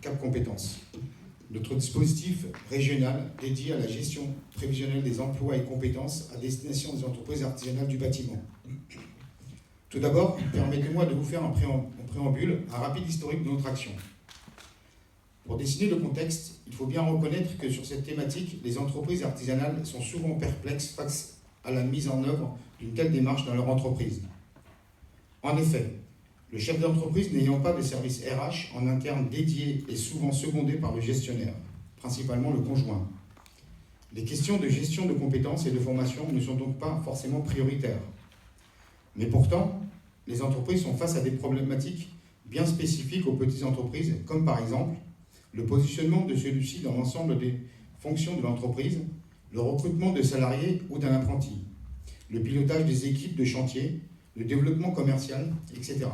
Cap Compétences, notre dispositif régional dédié à la gestion prévisionnelle des emplois et compétences à destination des entreprises artisanales du bâtiment. Tout d'abord, permettez-moi de vous faire en préambule un rapide historique de notre action. Pour dessiner le contexte, il faut bien reconnaître que sur cette thématique, les entreprises artisanales sont souvent perplexes face à la mise en œuvre d'une telle démarche dans leur entreprise. En effet, le chef d'entreprise n'ayant pas de service RH en interne dédié est souvent secondé par le gestionnaire, principalement le conjoint. Les questions de gestion de compétences et de formation ne sont donc pas forcément prioritaires. Mais pourtant, les entreprises sont face à des problématiques bien spécifiques aux petites entreprises, comme par exemple le positionnement de celui-ci dans l'ensemble des fonctions de l'entreprise, le recrutement de salariés ou d'un apprenti, le pilotage des équipes de chantier, le développement commercial, etc.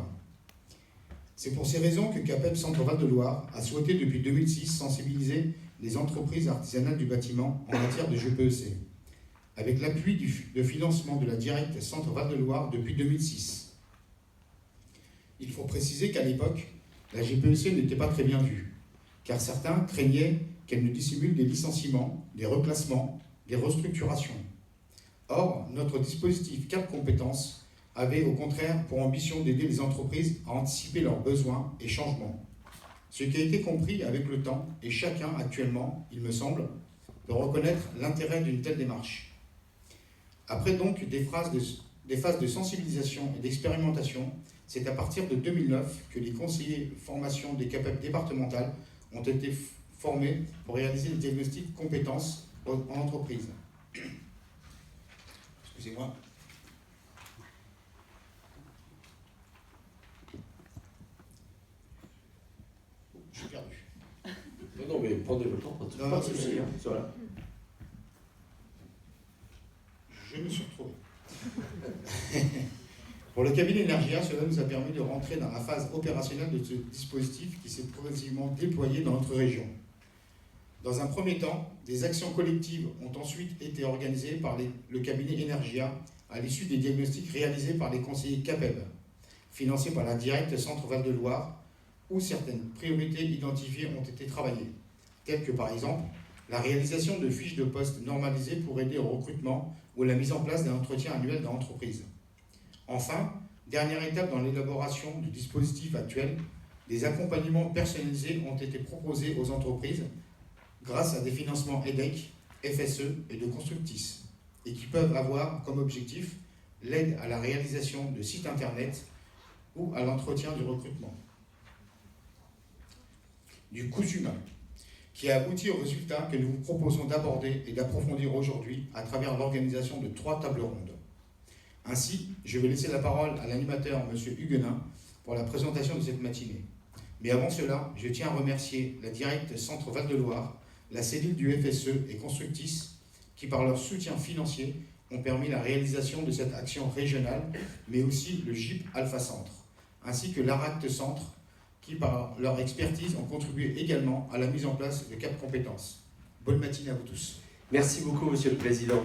C'est pour ces raisons que CAPEB Centre Val de Loire a souhaité depuis 2006 sensibiliser les entreprises artisanales du bâtiment en matière de GPEC, avec l'appui de financement de la Directe Centre Val de Loire depuis 2006. Il faut préciser qu'à l'époque, la GPEC n'était pas très bien vue, car certains craignaient qu'elle ne dissimule des licenciements, des reclassements, des restructurations. Or, notre dispositif Cap Compétences avait au contraire pour ambition d'aider les entreprises à anticiper leurs besoins et changements. Ce qui a été compris avec le temps et chacun actuellement, il me semble, de reconnaître l'intérêt d'une telle démarche. Après donc des phases de sensibilisation et d'expérimentation, c'est à partir de 2009 que les conseillers formation des CAPEB départementales ont été formés pour réaliser les diagnostics compétences en entreprise. Excusez-moi. Je suis perdu. Non, mais prenez le temps. Pas de souci. Voilà. Je me suis retrouvé. Pour le cabinet Energia, cela nous a permis de rentrer dans la phase opérationnelle de ce dispositif qui s'est progressivement déployé dans notre région. Dans un premier temps, des actions collectives ont ensuite été organisées par le cabinet Energia à l'issue des diagnostics réalisés par les conseillers CAPEB, financés par la Directe Centre Val de Loire, où certaines priorités identifiées ont été travaillées, telles que par exemple la réalisation de fiches de poste normalisées pour aider au recrutement ou la mise en place d'un entretien annuel dans l'entreprise. Enfin, dernière étape dans l'élaboration du dispositif actuel, des accompagnements personnalisés ont été proposés aux entreprises grâce à des financements EDEC, FSE et de Constructis, et qui peuvent avoir comme objectif l'aide à la réalisation de sites internet ou à l'entretien du recrutement. Du coût humain, qui a abouti au résultat que nous vous proposons d'aborder et d'approfondir aujourd'hui à travers l'organisation de 3 tables rondes. Ainsi, je vais laisser la parole à l'animateur, M. Huguenin, pour la présentation de cette matinée. Mais avant cela, je tiens à remercier la Directe Centre Val de Loire, la cellule du FSE et Constructis, qui par leur soutien financier ont permis la réalisation de cette action régionale, mais aussi le GIP Alpha Centre, ainsi que l'ARACT Centre, qui par leur expertise ont contribué également à la mise en place de Cap Compétences. Bonne matinée à vous tous. Merci beaucoup, Monsieur le Président.